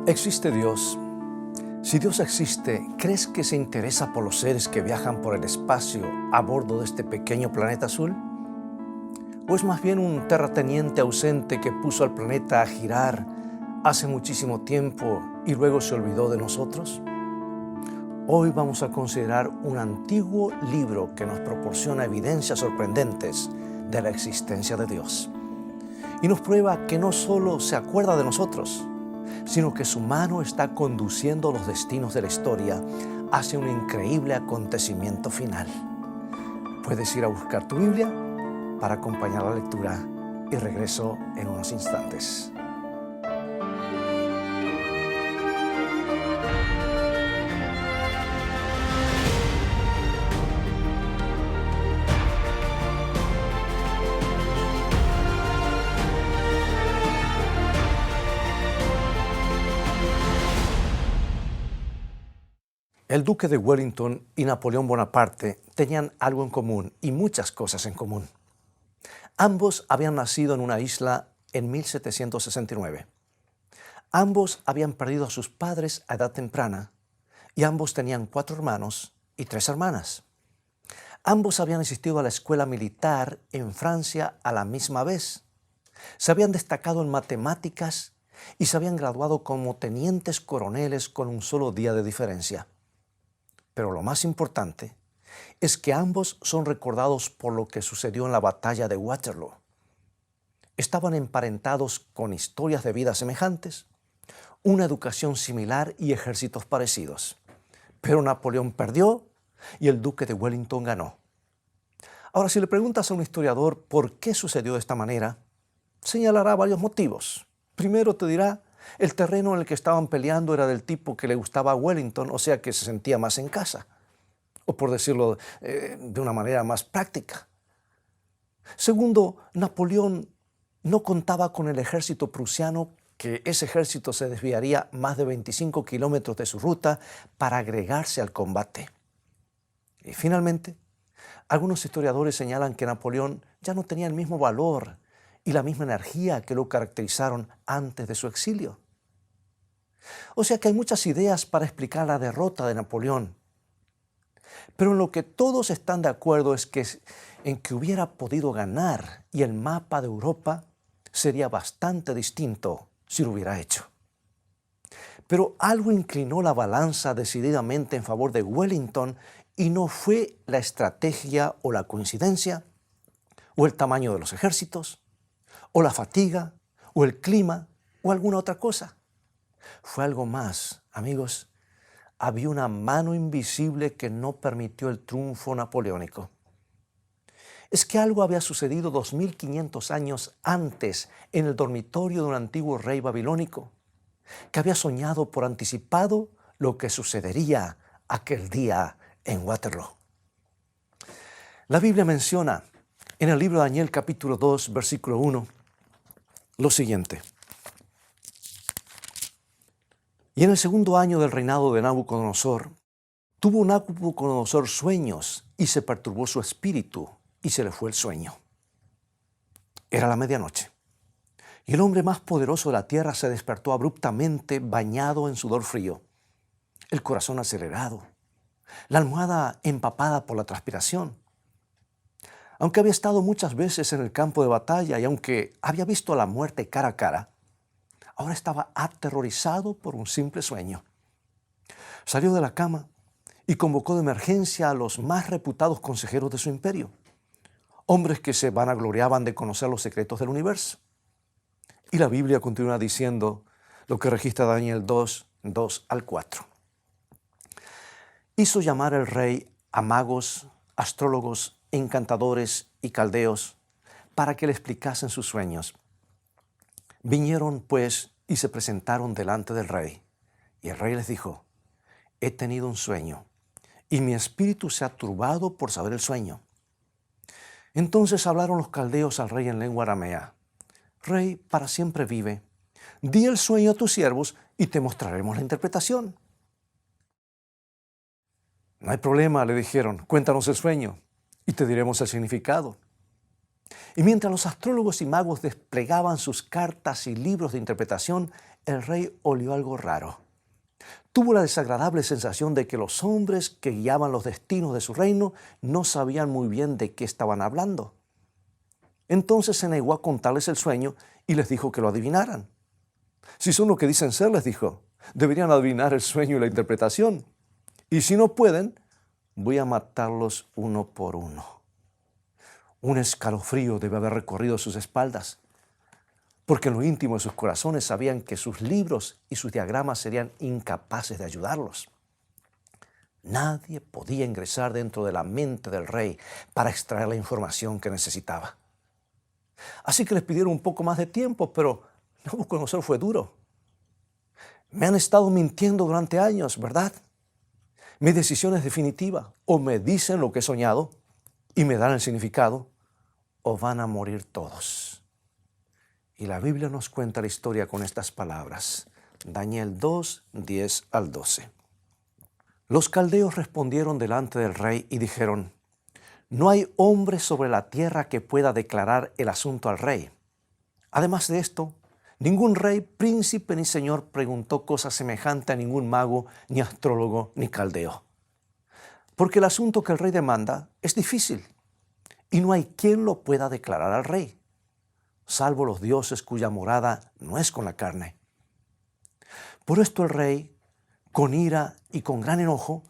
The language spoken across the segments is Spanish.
¿Existe Dios? Si Dios existe, ¿crees que se interesa por los seres que viajan por el espacio a bordo de este pequeño planeta azul? ¿O es más bien un terrateniente ausente que puso al planeta a girar hace muchísimo tiempo y luego se olvidó de nosotros? Hoy vamos a considerar un antiguo libro que nos proporciona evidencias sorprendentes de la existencia de Dios. Y nos prueba que no solo se acuerda de nosotros, sino que su mano está conduciendo los destinos de la historia hacia un increíble acontecimiento final. Puedes ir a buscar tu Biblia para acompañar la lectura y regreso en unos instantes. El duque de Wellington y Napoleón Bonaparte tenían algo en común y muchas cosas en común. Ambos habían nacido en una isla en 1769. Ambos habían perdido a sus padres a edad temprana y ambos tenían 4 hermanos y 3 hermanas. Ambos habían asistido a la escuela militar en Francia a la misma vez. Se habían destacado en matemáticas y se habían graduado como tenientes coroneles con un solo día de diferencia. Pero lo más importante es que ambos son recordados por lo que sucedió en la batalla de Waterloo. Estaban emparentados con historias de vida semejantes, una educación similar y ejércitos parecidos. Pero Napoleón perdió y el duque de Wellington ganó. Ahora, si le preguntas a un historiador por qué sucedió de esta manera, señalará varios motivos. Primero te dirá: el terreno en el que estaban peleando era del tipo que le gustaba a Wellington, o sea que se sentía más en casa. O por decirlo de una manera más práctica. Segundo, Napoleón no contaba con el ejército prusiano, que ese ejército se desviaría más de 25 kilómetros de su ruta para agregarse al combate. Y finalmente, algunos historiadores señalan que Napoleón ya no tenía el mismo valor y la misma energía que lo caracterizaron antes de su exilio. O sea que hay muchas ideas para explicar la derrota de Napoleón. Pero en lo que todos están de acuerdo es que en que hubiera podido ganar y el mapa de Europa sería bastante distinto si lo hubiera hecho. Pero algo inclinó la balanza decididamente en favor de Wellington y no fue la estrategia o la coincidencia, o el tamaño de los ejércitos, o la fatiga, o el clima, o alguna otra cosa. Fue algo más, amigos. Había una mano invisible que no permitió el triunfo napoleónico. Es que algo había sucedido 2500 años antes en el dormitorio de un antiguo rey babilónico, que había soñado por anticipado lo que sucedería aquel día en Waterloo. La Biblia menciona en el libro de Daniel capítulo 2, versículo 1, lo siguiente: y en el segundo año del reinado de Nabucodonosor, tuvo Nabucodonosor sueños y se perturbó su espíritu y se le fue el sueño. Era la medianoche y el hombre más poderoso de la tierra se despertó abruptamente, bañado en sudor frío, el corazón acelerado, la almohada empapada por la transpiración. Aunque había estado muchas veces en el campo de batalla y aunque había visto la muerte cara a cara, ahora estaba aterrorizado por un simple sueño. Salió de la cama y convocó de emergencia a los más reputados consejeros de su imperio, hombres que se vanagloriaban de conocer los secretos del universo. Y la Biblia continúa diciendo lo que registra Daniel 2, 2 al 4. Hizo llamar el rey a magos, astrólogos, encantadores y caldeos para que le explicasen sus sueños. Vinieron, pues, y se presentaron delante del rey. Y el rey les dijo: he tenido un sueño, y mi espíritu se ha turbado por saber el sueño. Entonces hablaron los caldeos al rey en lengua aramea: Rey, para siempre vive. Di el sueño a tus siervos y te mostraremos la interpretación. No hay problema, le dijeron, cuéntanos el sueño y te diremos el significado. Y mientras los astrólogos y magos desplegaban sus cartas y libros de interpretación, el rey olió algo raro. Tuvo la desagradable sensación de que los hombres que guiaban los destinos de su reino no sabían muy bien de qué estaban hablando. Entonces se negó a contarles el sueño y les dijo que lo adivinaran. Si son lo que dicen ser, les dijo, deberían adivinar el sueño y la interpretación. Y si no pueden, voy a matarlos uno por uno. Un escalofrío debe haber recorrido sus espaldas, porque en lo íntimo de sus corazones sabían que sus libros y sus diagramas serían incapaces de ayudarlos. Nadie podía ingresar dentro de la mente del rey para extraer la información que necesitaba. Así que les pidieron un poco más de tiempo, pero Nabucodonosor fue duro. Me han estado mintiendo durante años, ¿verdad? Mi decisión es definitiva. O me dicen lo que he soñado y me dan el significado, o van a morir todos. Y la Biblia nos cuenta la historia con estas palabras. Daniel 2, 10 al 12. Los caldeos respondieron delante del rey y dijeron, no hay hombre sobre la tierra que pueda declarar el asunto al rey. Además de esto, ningún rey, príncipe ni señor preguntó cosa semejante a ningún mago, ni astrólogo, ni caldeo. Porque el asunto que el rey demanda es difícil y no hay quien lo pueda declarar al rey, salvo los dioses cuya morada no es con la carne. Por esto el rey, con ira y con gran enojo,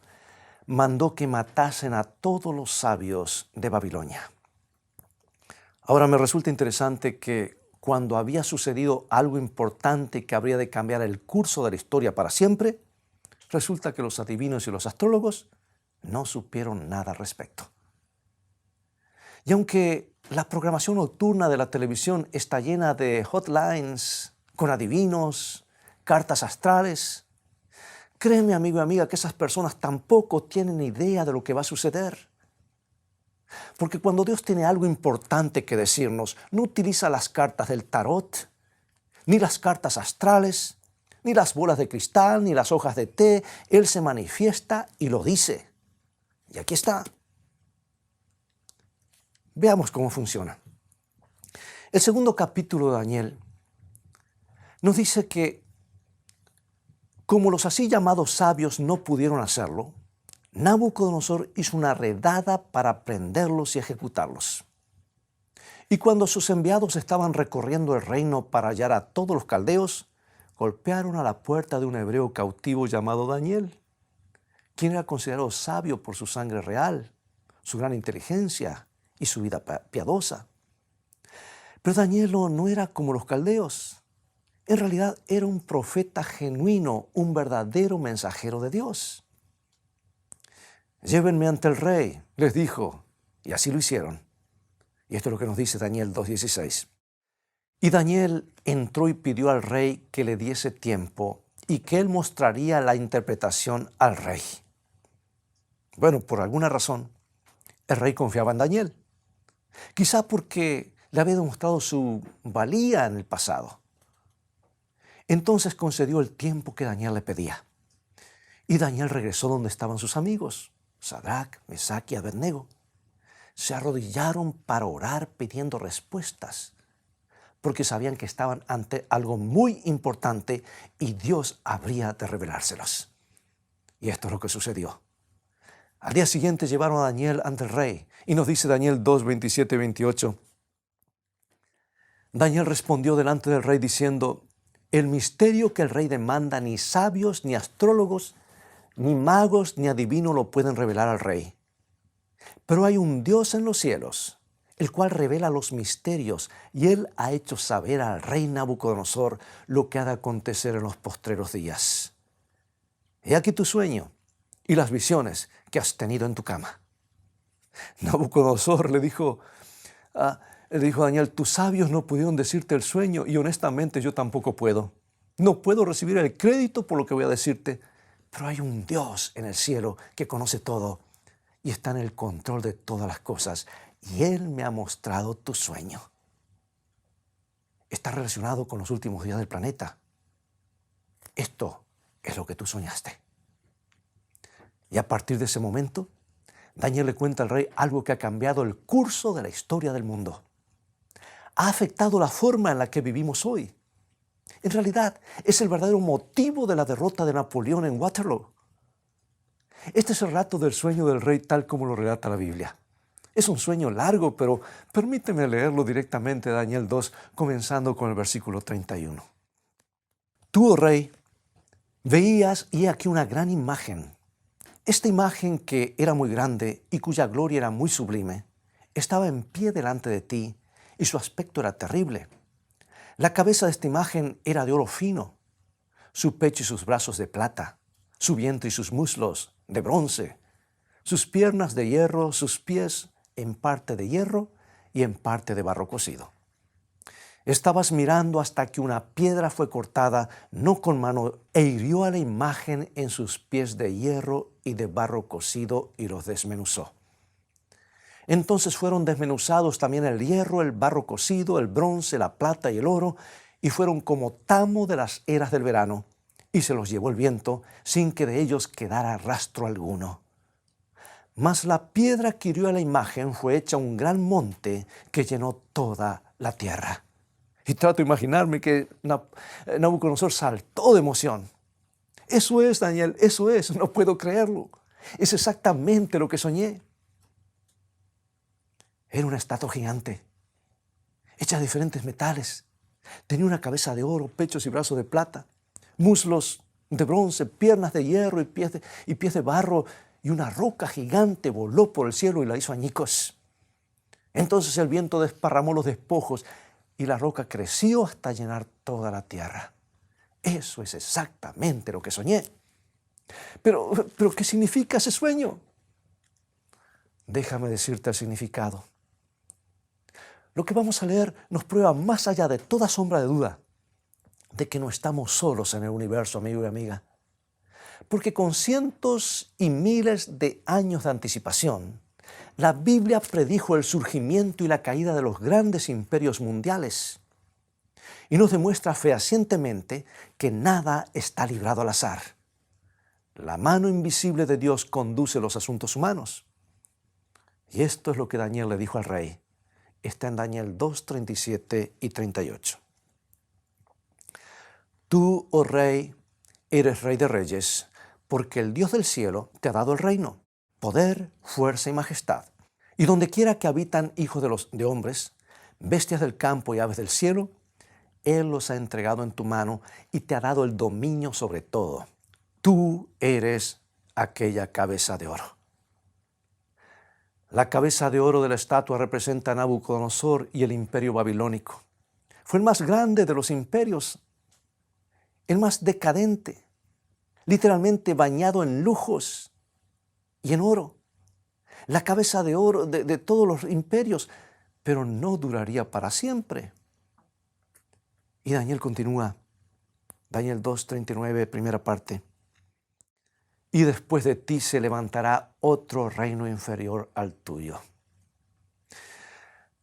mandó que matasen a todos los sabios de Babilonia. Ahora me resulta interesante que cuando había sucedido algo importante que habría de cambiar el curso de la historia para siempre, resulta que los adivinos y los astrólogos no supieron nada al respecto. Y aunque la programación nocturna de la televisión está llena de hotlines con adivinos, cartas astrales, créeme, amigo y amiga, que esas personas tampoco tienen idea de lo que va a suceder. Porque cuando Dios tiene algo importante que decirnos, no utiliza las cartas del tarot, ni las cartas astrales, ni las bolas de cristal, ni las hojas de té. Él se manifiesta y lo dice. Y aquí está. Veamos cómo funciona. El segundo capítulo de Daniel nos dice que como los así llamados sabios no pudieron hacerlo, Nabucodonosor hizo una redada para prenderlos y ejecutarlos. Y cuando sus enviados estaban recorriendo el reino para hallar a todos los caldeos, golpearon a la puerta de un hebreo cautivo llamado Daniel, quien era considerado sabio por su sangre real, su gran inteligencia y su vida piadosa. Pero Daniel no era como los caldeos. En realidad era un profeta genuino, un verdadero mensajero de Dios. Llévenme ante el rey, les dijo, y así lo hicieron. Y esto es lo que nos dice Daniel 2:16. Y Daniel entró y pidió al rey que le diese tiempo y que él mostraría la interpretación al rey. Bueno, por alguna razón, el rey confiaba en Daniel. Quizá porque le había demostrado su valía en el pasado. Entonces concedió el tiempo que Daniel le pedía. Y Daniel regresó donde estaban sus amigos, Sadrac, Mesac y Abednego. Se arrodillaron para orar pidiendo respuestas, porque sabían que estaban ante algo muy importante y Dios habría de revelárselos. Y esto es lo que sucedió. Al día siguiente llevaron a Daniel ante el rey, y nos dice Daniel 2, 27 y 28. Daniel respondió delante del rey diciendo, el misterio que el rey demanda ni sabios, ni astrólogos, ni magos, ni adivinos lo pueden revelar al rey. Pero hay un Dios en los cielos, el cual revela los misterios, y él ha hecho saber al rey Nabucodonosor lo que ha de acontecer en los postreros días. He aquí tu sueño y las visiones que has tenido en tu cama. Nabucodonosor le dijo a Daniel, tus sabios no pudieron decirte el sueño y honestamente yo tampoco puedo. No puedo recibir el crédito por lo que voy a decirte, pero hay un Dios en el cielo que conoce todo y está en el control de todas las cosas y Él me ha mostrado tu sueño. Está relacionado con los últimos días del planeta. Esto es lo que tú soñaste. Y a partir de ese momento, Daniel le cuenta al rey algo que ha cambiado el curso de la historia del mundo. Ha afectado la forma en la que vivimos hoy. En realidad, es el verdadero motivo de la derrota de Napoleón en Waterloo. Este es el relato del sueño del rey tal como lo relata la Biblia. Es un sueño largo, pero permíteme leerlo directamente de Daniel 2, comenzando con el versículo 31. Tú, oh rey, veías y he aquí una gran imagen. Esta imagen, que era muy grande y cuya gloria era muy sublime, estaba en pie delante de ti y su aspecto era terrible. La cabeza de esta imagen era de oro fino, su pecho y sus brazos de plata, su vientre y sus muslos de bronce, sus piernas de hierro, sus pies en parte de hierro y en parte de barro cocido. Estabas mirando hasta que una piedra fue cortada, no con mano, e hirió a la imagen en sus pies de hierro y de barro cocido y los desmenuzó. Entonces fueron desmenuzados también el hierro, el barro cocido, el bronce, la plata y el oro, y fueron como tamo de las eras del verano, y se los llevó el viento, sin que de ellos quedara rastro alguno. Mas la piedra que hirió a la imagen fue hecha un gran monte que llenó toda la tierra. Y trato de imaginarme que Nabucodonosor saltó de emoción. Eso es, Daniel, eso es, no puedo creerlo. Es exactamente lo que soñé. Era una estatua gigante, hecha de diferentes metales. Tenía una cabeza de oro, pechos y brazos de plata, muslos de bronce, piernas de hierro y pies de barro, y una roca gigante voló por el cielo y la hizo añicos. Entonces el viento desparramó los despojos y la roca creció hasta llenar toda la tierra. Eso es exactamente lo que soñé. Pero ¿qué significa ese sueño? Déjame decirte el significado. Lo que vamos a leer nos prueba más allá de toda sombra de duda de que no estamos solos en el universo, amigo y amiga. Porque con cientos y miles de años de anticipación, la Biblia predijo el surgimiento y la caída de los grandes imperios mundiales y nos demuestra fehacientemente que nada está librado al azar. La mano invisible de Dios conduce los asuntos humanos. Y esto es lo que Daniel le dijo al rey. Está en Daniel 2, 37 y 38. Tú, oh rey, eres rey de reyes, porque el Dios del cielo te ha dado el reino, poder, fuerza y majestad. Y donde quiera que habitan hijos de hombres, bestias del campo y aves del cielo, Él los ha entregado en tu mano y te ha dado el dominio sobre todo. Tú eres aquella cabeza de oro. La cabeza de oro de la estatua representa a Nabucodonosor y el imperio babilónico. Fue el más grande de los imperios, el más decadente, literalmente bañado en lujos y en oro. La cabeza de oro de todos los imperios, pero no duraría para siempre. Y Daniel continúa, Daniel 2:39, primera parte. Y después de ti se levantará otro reino inferior al tuyo.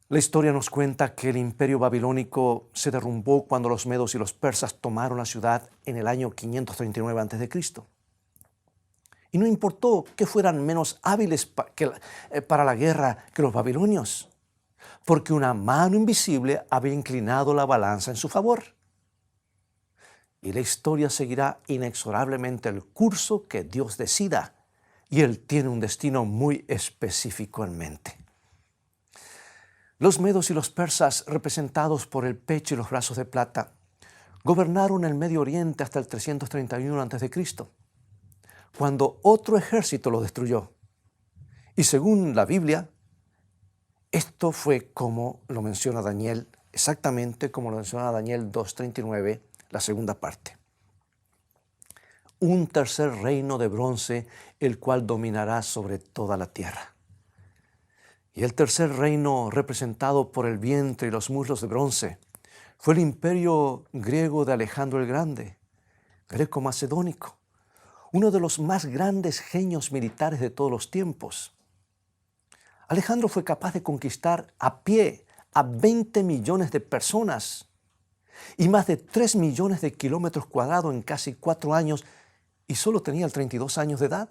La historia nos cuenta que el imperio babilónico se derrumbó cuando los medos y los persas tomaron la ciudad en el año 539 a.C. Y no importó que fueran menos hábiles para la guerra que los babilonios, porque una mano invisible había inclinado la balanza en su favor. Y la historia seguirá inexorablemente el curso que Dios decida, y Él tiene un destino muy específico en mente. Los medos y los persas, representados por el pecho y los brazos de plata, gobernaron el Medio Oriente hasta el 331 a.C., cuando otro ejército lo destruyó. Y según la Biblia, esto fue como lo menciona Daniel, exactamente como lo menciona Daniel 2:39, la segunda parte. Un tercer reino de bronce, el cual dominará sobre toda la tierra. Y el tercer reino, representado por el vientre y los muslos de bronce, fue el imperio griego de Alejandro el Grande, greco-macedónico, uno de los más grandes genios militares de todos los tiempos. Alejandro fue capaz de conquistar a pie a 20 millones de personas y más de 3 millones de kilómetros cuadrados en casi 4 años, y solo tenía 32 años de edad.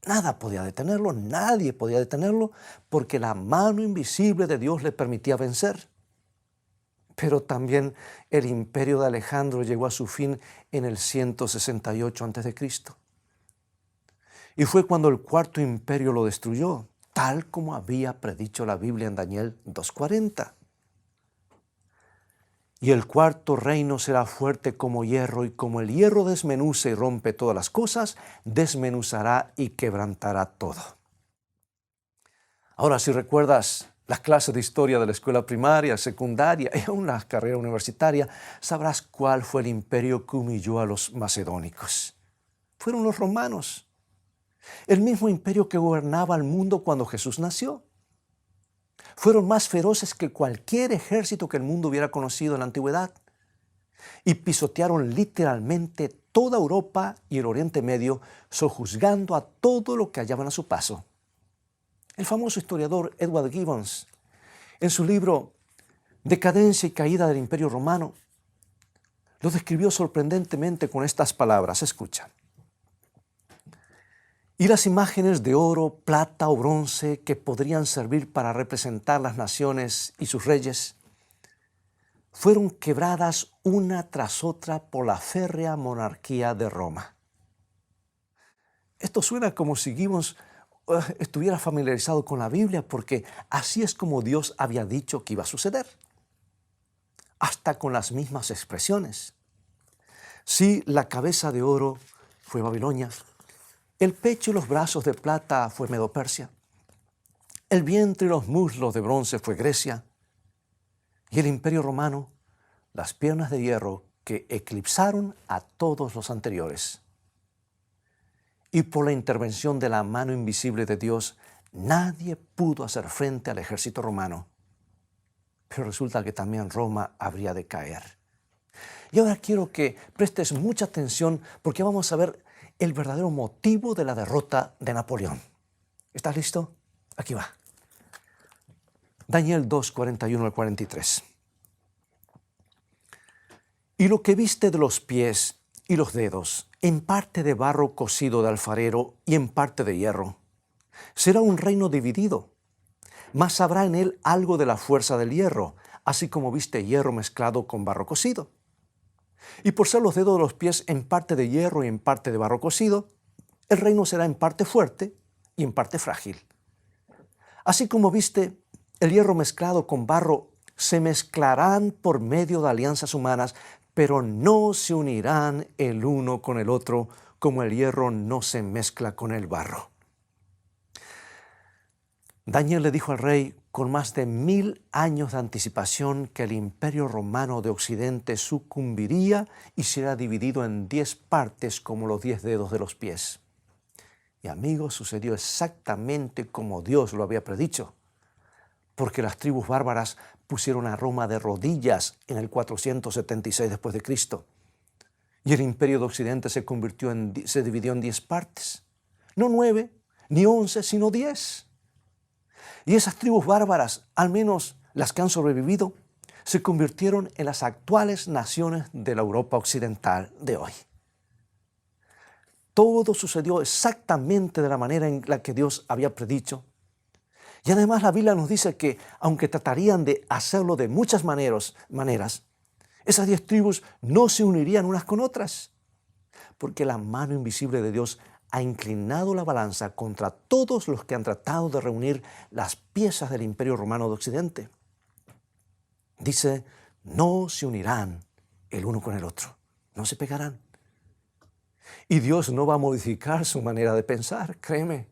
Nada podía detenerlo, nadie podía detenerlo, porque la mano invisible de Dios le permitía vencer. Pero también el imperio de Alejandro llegó a su fin en el 168 a.C. Y fue cuando el cuarto imperio lo destruyó, tal como había predicho la Biblia en Daniel 2:40. Y el cuarto reino será fuerte como hierro, y como el hierro desmenuza y rompe todas las cosas, desmenuzará y quebrantará todo. Ahora, si recuerdas las clases de historia de la escuela primaria, secundaria y aún la carrera universitaria, sabrás cuál fue el imperio que humilló a los macedónicos. Fueron los romanos, el mismo imperio que gobernaba el mundo cuando Jesús nació. Fueron más feroces que cualquier ejército que el mundo hubiera conocido en la antigüedad, y pisotearon literalmente toda Europa y el Oriente Medio, sojuzgando a todo lo que hallaban a su paso. El famoso historiador Edward Gibbon, en su libro Decadencia y caída del Imperio Romano, lo describió sorprendentemente con estas palabras. Escucha. Y las imágenes de oro, plata o bronce que podrían servir para representar las naciones y sus reyes, fueron quebradas una tras otra por la férrea monarquía de Roma. Esto suena como si Gibbons estuviera familiarizado con la Biblia, porque así es como Dios había dicho que iba a suceder. Hasta con las mismas expresiones. Sí, la cabeza de oro fue Babilonia, el pecho y los brazos de plata fue Medo-Persia, el vientre y los muslos de bronce fue Grecia, y el imperio romano, las piernas de hierro que eclipsaron a todos los anteriores. Y por la intervención de la mano invisible de Dios, nadie pudo hacer frente al ejército romano. Pero resulta que también Roma habría de caer. Y ahora quiero que prestes mucha atención, porque vamos a ver el verdadero motivo de la derrota de Napoleón. ¿Estás listo? Aquí va. Daniel 2, 41 al 43. Y lo que viste de los pies y los dedos, en parte de barro cocido de alfarero y en parte de hierro, será un reino dividido, mas habrá en él algo de la fuerza del hierro, así como viste hierro mezclado con barro cocido. Y por ser los dedos de los pies en parte de hierro y en parte de barro cocido, el reino será en parte fuerte y en parte frágil. Así como viste el hierro mezclado con barro, se mezclarán por medio de alianzas humanas, pero no se unirán el uno con el otro, como el hierro no se mezcla con el barro. Daniel le dijo al rey con más de 1000 años de anticipación que el imperio romano de Occidente sucumbiría y será dividido en 10 partes como los 10 dedos de los pies. Y amigos, sucedió exactamente como Dios lo había predicho, porque las tribus bárbaras pusieron a Roma de rodillas en el 476 después de Cristo. Y el imperio de Occidente se dividió en 10 partes. No 9, ni 11, sino 10. Y esas tribus bárbaras, al menos las que han sobrevivido, se convirtieron en las actuales naciones de la Europa occidental de hoy. Todo sucedió exactamente de la manera en la que Dios había predicho. Y además la Biblia nos dice que, aunque tratarían de hacerlo de muchas maneras, esas 10 tribus no se unirían unas con otras, porque la mano invisible de Dios ha inclinado la balanza contra todos los que han tratado de reunir las piezas del Imperio Romano de Occidente. Dice, no se unirán el uno con el otro, no se pegarán. Y Dios no va a modificar su manera de pensar, créeme.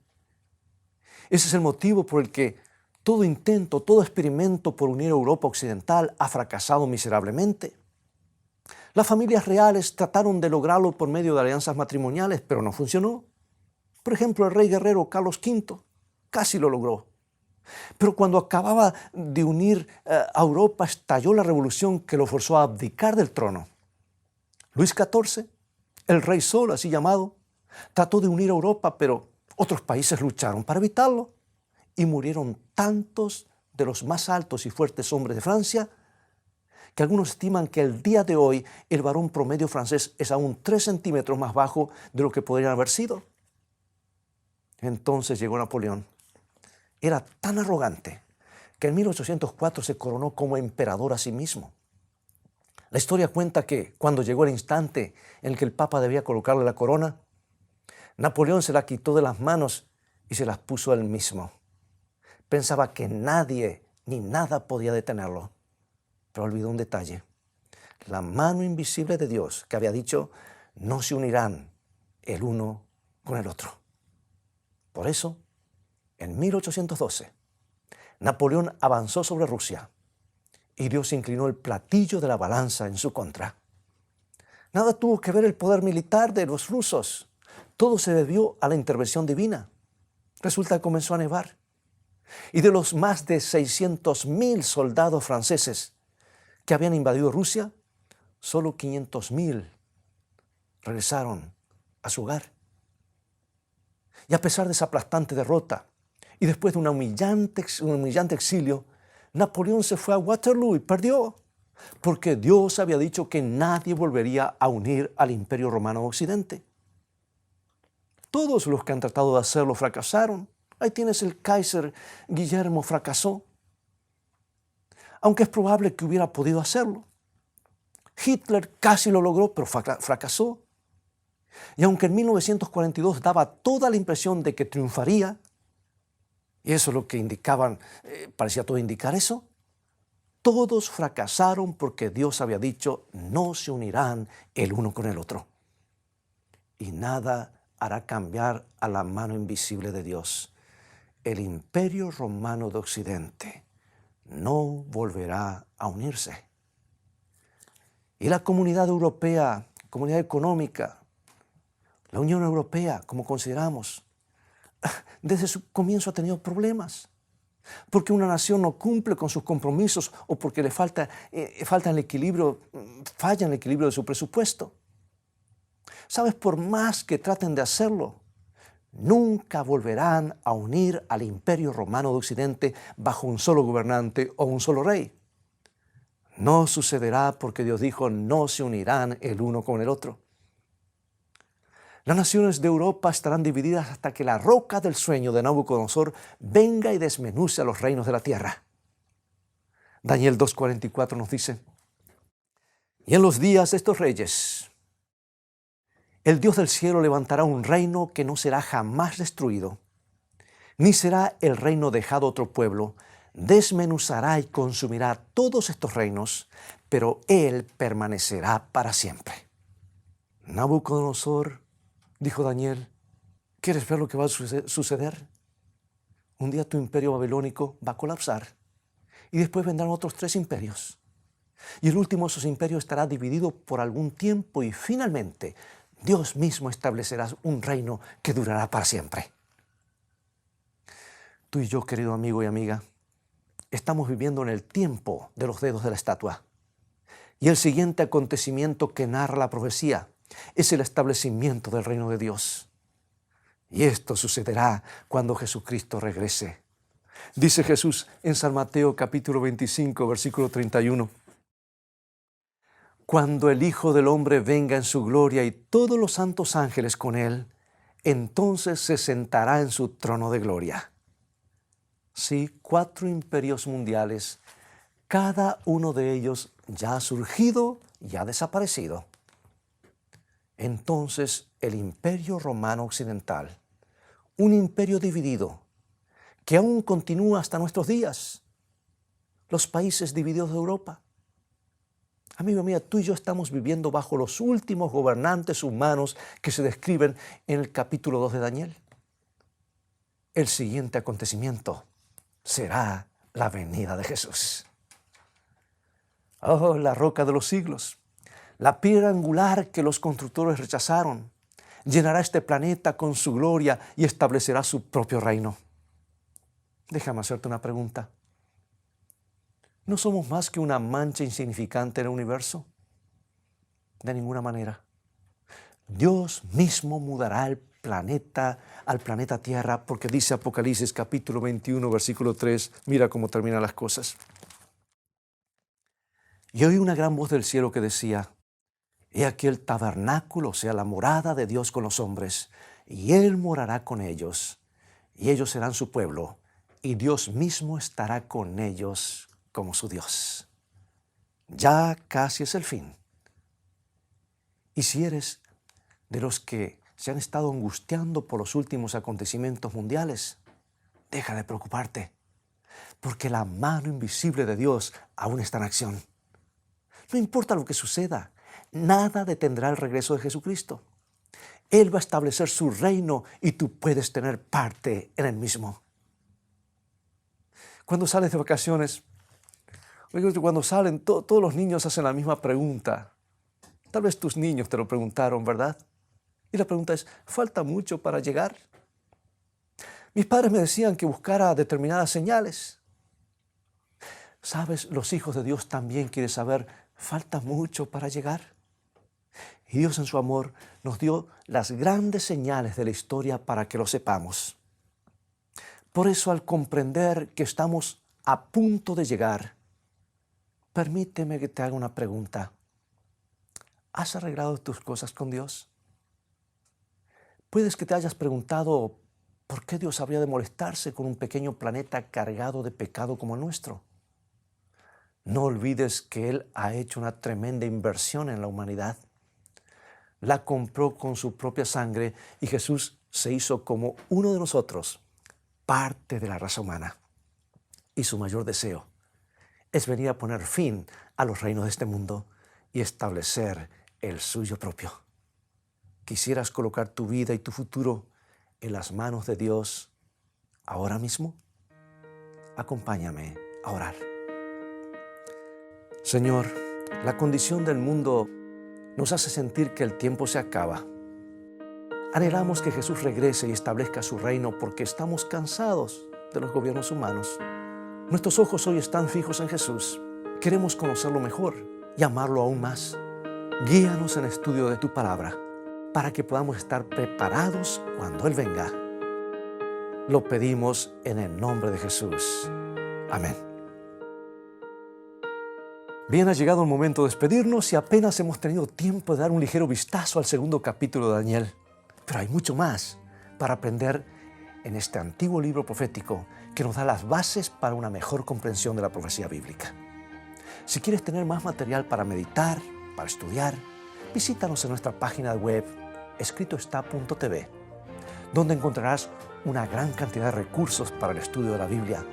Ese es el motivo por el que todo intento, todo experimento por unir a Europa Occidental ha fracasado miserablemente. Las familias reales trataron de lograrlo por medio de alianzas matrimoniales, pero no funcionó. Por ejemplo, el rey guerrero Carlos V casi lo logró. Pero cuando acababa de unir a Europa, estalló la revolución que lo forzó a abdicar del trono. Luis XIV, el rey Sol, así llamado, trató de unir a Europa, pero otros países lucharon para evitarlo. Y murieron tantos de los más altos y fuertes hombres de Francia, que algunos estiman que el día de hoy el varón promedio francés es aún 3 centímetros más bajo de lo que podrían haber sido. Entonces llegó Napoleón. Era tan arrogante que en 1804 se coronó como emperador a sí mismo. La historia cuenta que cuando llegó el instante en el que el Papa debía colocarle la corona, Napoleón se la quitó de las manos y se las puso él mismo. Pensaba que nadie ni nada podía detenerlo, pero olvidó un detalle. La mano invisible de Dios que había dicho, no se unirán el uno con el otro. Por eso, en 1812, Napoleón avanzó sobre Rusia y Dios inclinó el platillo de la balanza en su contra. Nada tuvo que ver el poder militar de los rusos. Todo se debió a la intervención divina. Resulta que comenzó a nevar. Y de los más de 600.000 soldados franceses que habían invadido Rusia, solo 500.000 regresaron a su hogar. Y a pesar de esa aplastante derrota, y después de un humillante exilio, Napoleón se fue a Waterloo y perdió, porque Dios había dicho que nadie volvería a unir al Imperio Romano de Occidente. Todos los que han tratado de hacerlo fracasaron. Ahí tienes el Kaiser Guillermo, fracasó, aunque es probable que hubiera podido hacerlo. Hitler casi lo logró, pero fracasó. Y aunque en 1942 daba toda la impresión de que triunfaría, y eso es lo que indicaban, parecía todo indicar eso, todos fracasaron porque Dios había dicho, no se unirán el uno con el otro. Y nada hará cambiar a la mano invisible de Dios. El Imperio Romano de Occidente no volverá a unirse. Y la comunidad europea, comunidad económica, la Unión Europea, como consideramos, desde su comienzo ha tenido problemas. Porque una nación no cumple con sus compromisos o porque le falla el equilibrio de su presupuesto. ¿Sabes? Por más que traten de hacerlo, nunca volverán a unir al Imperio Romano de Occidente bajo un solo gobernante o un solo rey. No sucederá porque Dios dijo, no se unirán el uno con el otro. Las naciones de Europa estarán divididas hasta que la roca del sueño de Nabucodonosor venga y desmenuce a los reinos de la tierra. Daniel 2:44 nos dice, y en los días de estos reyes, el Dios del cielo levantará un reino que no será jamás destruido, ni será el reino dejado a otro pueblo, desmenuzará y consumirá todos estos reinos, pero él permanecerá para siempre. Nabucodonosor, dijo Daniel, ¿quieres ver lo que va a suceder? Un día tu imperio babilónico va a colapsar y después vendrán otros 3 imperios. Y el último de esos imperios estará dividido por algún tiempo y finalmente Dios mismo establecerá un reino que durará para siempre. Tú y yo, querido amigo y amiga, estamos viviendo en el tiempo de los dedos de la estatua. Y el siguiente acontecimiento que narra la profecía es el establecimiento del reino de Dios. Y esto sucederá cuando Jesucristo regrese. Dice Jesús en San Mateo capítulo 25, versículo 31. Cuando el Hijo del Hombre venga en su gloria y todos los santos ángeles con él, entonces se sentará en su trono de gloria. Sí, 4 imperios mundiales, cada uno de ellos ya ha surgido y ha desaparecido. Entonces el Imperio Romano Occidental, un imperio dividido, que aún continúa hasta nuestros días, los países divididos de Europa. Amigo mío, tú y yo estamos viviendo bajo los últimos gobernantes humanos que se describen en el capítulo 2 de Daniel. El siguiente acontecimiento será la venida de Jesús. Oh, la roca de los siglos, la piedra angular que los constructores rechazaron, llenará este planeta con su gloria y establecerá su propio reino. Déjame hacerte una pregunta. ¿No somos más que una mancha insignificante en el universo? De ninguna manera. Dios mismo mudará al planeta Tierra, porque dice Apocalipsis capítulo 21, versículo 3, mira cómo terminan las cosas. Y oí una gran voz del cielo que decía, he aquí el tabernáculo, o sea, la morada de Dios con los hombres, y Él morará con ellos, y ellos serán su pueblo, y Dios mismo estará con ellos como su Dios. Ya casi es el fin. Y si eres de los que se han estado angustiando por los últimos acontecimientos mundiales, deja de preocuparte, porque la mano invisible de Dios aún está en acción. No importa lo que suceda, nada detendrá el regreso de Jesucristo. Él va a establecer su reino y tú puedes tener parte en el mismo. Cuando sales de vacaciones, cuando salen, todos los niños hacen la misma pregunta. Tal vez tus niños te lo preguntaron, ¿verdad? Y la pregunta es, ¿falta mucho para llegar? Mis padres me decían que buscara determinadas señales. ¿Sabes? Los hijos de Dios también quieren saber, ¿falta mucho para llegar? Y Dios en su amor nos dio las grandes señales de la historia para que lo sepamos. Por eso, al comprender que estamos a punto de llegar, permíteme que te haga una pregunta. ¿Has arreglado tus cosas con Dios? Puedes que te hayas preguntado por qué Dios habría de molestarse con un pequeño planeta cargado de pecado como el nuestro. No olvides que Él ha hecho una tremenda inversión en la humanidad. La compró con su propia sangre y Jesús se hizo como uno de nosotros, parte de la raza humana. Y su mayor deseo es venir a poner fin a los reinos de este mundo y establecer el suyo propio. ¿Quisieras colocar tu vida y tu futuro en las manos de Dios ahora mismo? Acompáñame a orar. Señor, la condición del mundo nos hace sentir que el tiempo se acaba. Anhelamos que Jesús regrese y establezca su reino porque estamos cansados de los gobiernos humanos. Nuestros ojos hoy están fijos en Jesús. Queremos conocerlo mejor y amarlo aún más. Guíanos en el estudio de tu palabra para que podamos estar preparados cuando Él venga. Lo pedimos en el nombre de Jesús. Amén. Bien, ha llegado el momento de despedirnos y apenas hemos tenido tiempo de dar un ligero vistazo al segundo capítulo de Daniel. Pero hay mucho más para aprender en este antiguo libro profético que nos da las bases para una mejor comprensión de la profecía bíblica. Si quieres tener más material para meditar, para estudiar, visítanos en nuestra página web escritoestá.tv, donde encontrarás una gran cantidad de recursos para el estudio de la Biblia.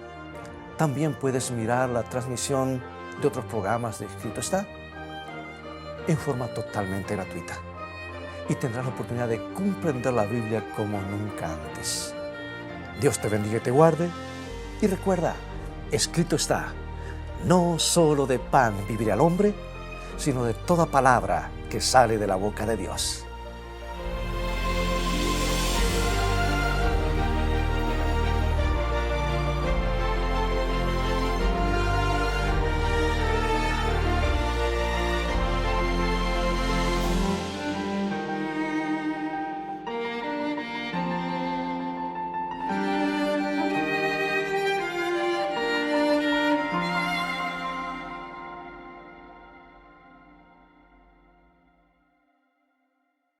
También puedes mirar la transmisión de otros programas de Escrito Está en forma totalmente gratuita y tendrás la oportunidad de comprender la Biblia como nunca antes. Dios te bendiga y te guarde y recuerda, escrito está, no solo de pan vivirá el hombre, sino de toda palabra que sale de la boca de Dios.